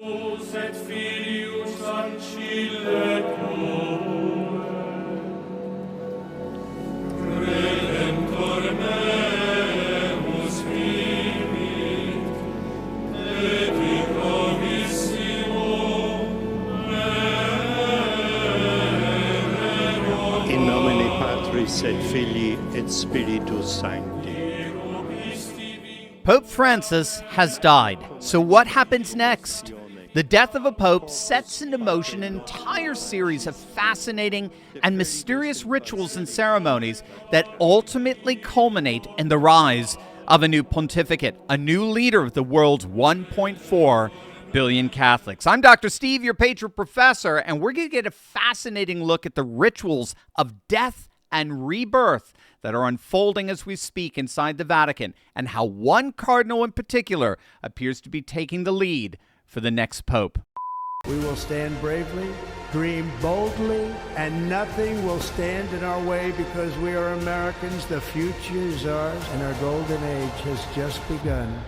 Et Filius ancille tuae, Redemptor meus vivit, et in promissimo vero. In nomine Patris et Filii et Spiritus Sancti. Pope Francis has died. So what happens next? The death of a pope sets into motion an entire series of fascinating and mysterious rituals and ceremonies that ultimately culminate in the rise of a new pontificate, a new leader of the world's 1.4 billion Catholics. I'm Dr. Steve, your patron professor, and we're going to get a fascinating look at the rituals of death and rebirth that are unfolding as we speak inside the Vatican, and how one cardinal in particular appears to be taking the lead for the next pope. We will stand bravely, dream boldly, and nothing will stand in our way because we are Americans. The future is ours, and our golden age has just begun.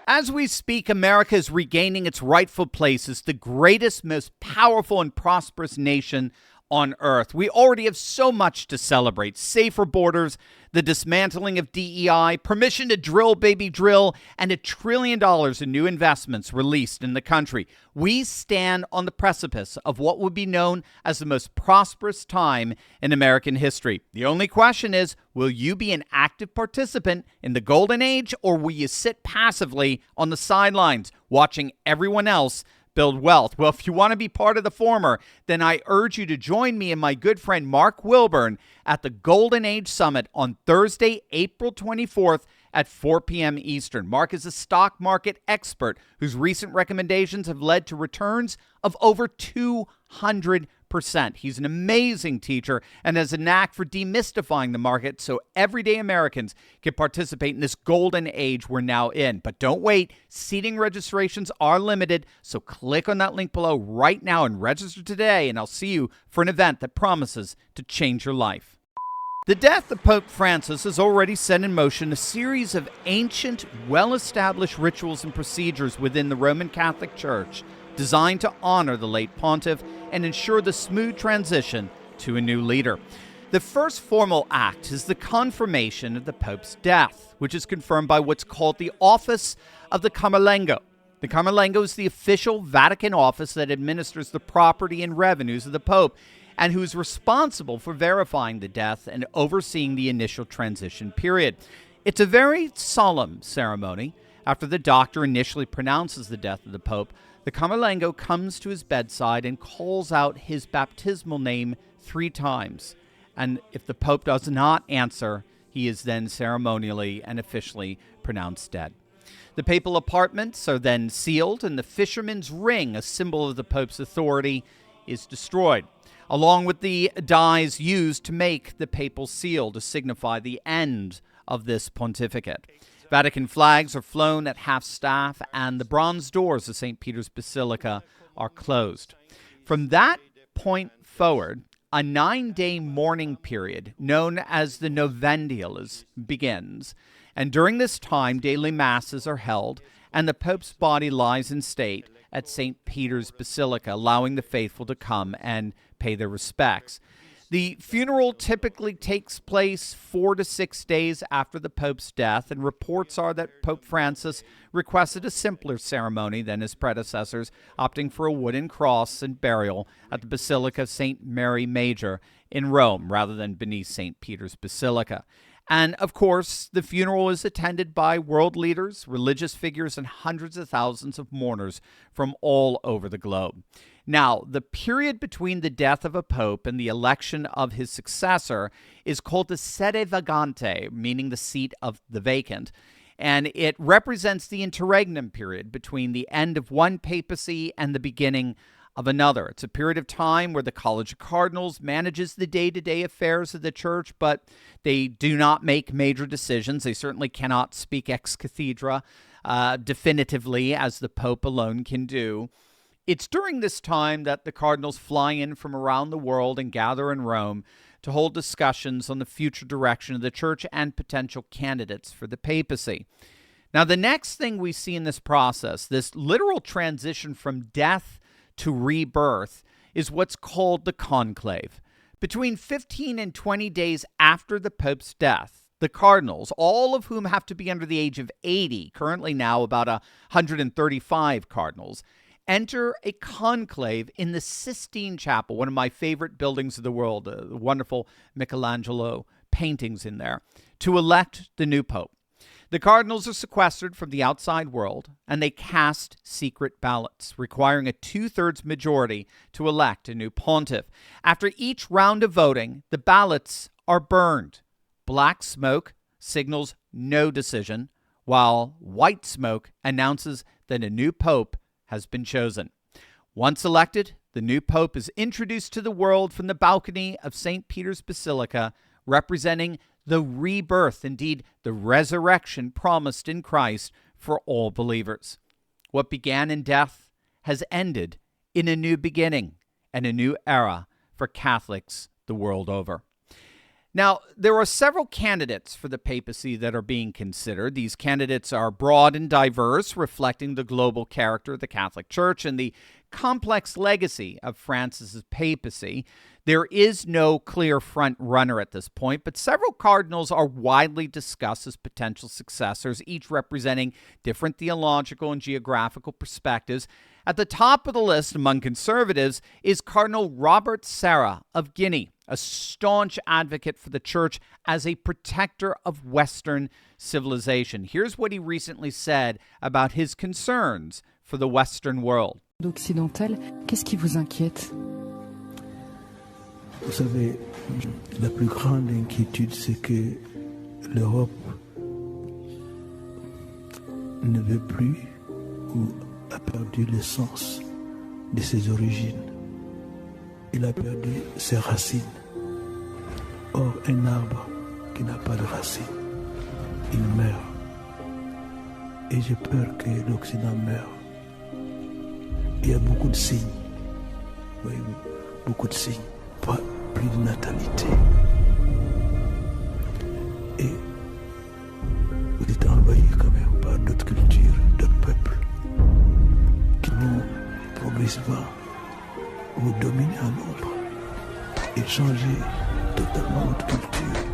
As we speak, America is regaining its rightful place as the greatest, most powerful, and prosperous nation on earth. We already have so much to celebrate: safer borders, the dismantling of DEI, permission to drill, baby drill, and $1 trillion in new investments released in the country. We stand on the precipice of what would be known as the most prosperous time in American history. The only question is, will you be an active participant in the golden age, or will you sit passively on the sidelines watching everyone else build wealth? Well, if you want to be part of the former, then I urge you to join me and my good friend Mark Wilburn at the Golden Age Summit on Thursday, April 24th at 4 p.m. Eastern. Mark is a stock market expert whose recent recommendations have led to returns of over 200%. He's an amazing teacher and has a knack for demystifying the market so everyday Americans can participate in this golden age we're now in. But don't wait. Seating registrations are limited, so click on that link below right now and register today, and I'll see you for an event that promises to change your life. The death of Pope Francis has already set in motion a series of ancient, well-established rituals and procedures within the Roman Catholic Church designed to honor the late pontiff and ensure the smooth transition to a new leader. The first formal act is the confirmation of the Pope's death, which is confirmed by what's called the Office of the Camerlengo. The Camerlengo is the official Vatican office that administers the property and revenues of the Pope, and who is responsible for verifying the death and overseeing the initial transition period. It's a very solemn ceremony. After the doctor initially pronounces the death of the Pope, the Camerlengo comes to his bedside and calls out his baptismal name 3 times. And if the Pope does not answer, he is then ceremonially and officially pronounced dead. The papal apartments are then sealed, and the fisherman's ring, a symbol of the Pope's authority, is destroyed, along with the dyes used to make the papal seal to signify the end of this pontificate. Vatican flags are flown at half-staff, and the bronze doors of St. Peter's Basilica are closed. From that point forward, a 9-day mourning period known as the Novendial begins, and during this time, daily masses are held, and the Pope's body lies in state at St. Peter's Basilica, allowing the faithful to come and pay their respects. The funeral typically takes place 4 to 6 days after the Pope's death, and reports are that Pope Francis requested a simpler ceremony than his predecessors, opting for a wooden cross and burial at the Basilica of St. Mary Major in Rome, rather than beneath St. Peter's Basilica. And, of course, the funeral is attended by world leaders, religious figures, and hundreds of thousands of mourners from all over the globe. Now, the period between the death of a pope and the election of his successor is called the sede vacante, meaning the seat of the vacant. And it represents the interregnum period between the end of one papacy and the beginning of another. It's a period of time where the College of Cardinals manages the day-to-day affairs of the church, but they do not make major decisions. They certainly cannot speak ex cathedra definitively, as the Pope alone can do. It's during this time that the cardinals fly in from around the world and gather in Rome to hold discussions on the future direction of the church and potential candidates for the papacy. Now, the next thing we see in this process, this literal transition from death to rebirth, is what's called the conclave. Between 15 and 20 days after the Pope's death, the cardinals, all of whom have to be under the age of 80, currently now about 135 cardinals, enter a conclave in the Sistine Chapel, one of my favorite buildings of the world, the wonderful Michelangelo paintings in there, to elect the new Pope. The cardinals are sequestered from the outside world, and they cast secret ballots, requiring a 2/3 majority to elect a new pontiff. After each round of voting, the ballots are burned. Black smoke signals no decision, while white smoke announces that a new pope has been chosen. Once elected, the new pope is introduced to the world from the balcony of St. Peter's Basilica, representing the rebirth, indeed the resurrection promised in Christ for all believers. What began in death has ended in a new beginning and a new era for Catholics the world over. Now, there are several candidates for the papacy that are being considered. These candidates are broad and diverse, reflecting the global character of the Catholic Church and the complex legacy of Francis's papacy. There is no clear front runner at this point, but several cardinals are widely discussed as potential successors, each representing different theological and geographical perspectives. At the top of the list among conservatives is Cardinal Robert Sarah of Guinea, a staunch advocate for the Church as a protector of Western civilization. Here's what he recently said about his concerns for the Western world. Occidental, qu'est-ce qui vous inquiète? Vous savez, la plus grande inquiétude, c'est que l'Europe ne veut plus ou a perdu le sens de ses origines. Il a perdu ses racines. Or, un arbre qui n'a pas de racines, il meurt. Et j'ai peur que l'Occident meure. Il y a beaucoup de signes. Oui, beaucoup de signes. Pas plus de natalité. Et vous êtes envahi quand même par d'autres cultures, d'autres peuples qui vont progressivement vous dominer en nombre et changer totalement votre culture,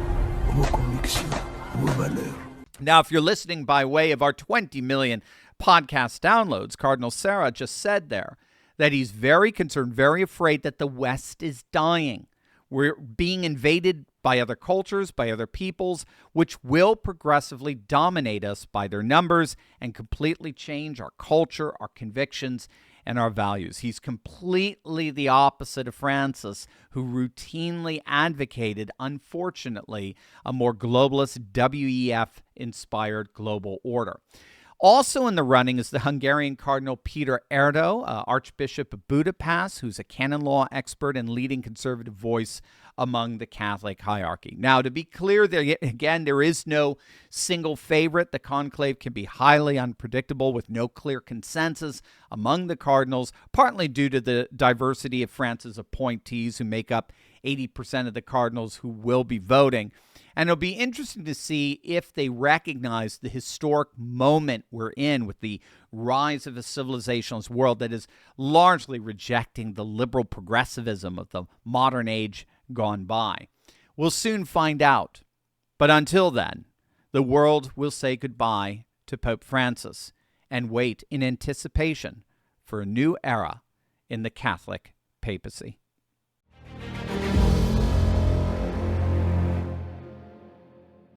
vos convictions, vos valeurs. Now, if you're listening by way of our 20 million podcast downloads, Cardinal Sarah just said there that he's very concerned, very afraid that the West is dying. We're being invaded by other cultures, by other peoples, which will progressively dominate us by their numbers and completely change our culture, our convictions, and our values. He's completely the opposite of Francis, who routinely advocated, unfortunately, a more globalist, WEF-inspired global order. Also in the running is the Hungarian Cardinal Peter Erdo, Archbishop of Budapest, who's a canon law expert and leading conservative voice among the Catholic hierarchy. Now, to be clear, there is no single favorite. The conclave can be highly unpredictable with no clear consensus among the cardinals, partly due to the diversity of France's appointees who make up 80% of the cardinals who will be voting. And it'll be interesting to see if they recognize the historic moment we're in with the rise of a civilizationalist world that is largely rejecting the liberal progressivism of the modern age gone by. We'll soon find out. But until then, the world will say goodbye to Pope Francis and wait in anticipation for a new era in the Catholic papacy.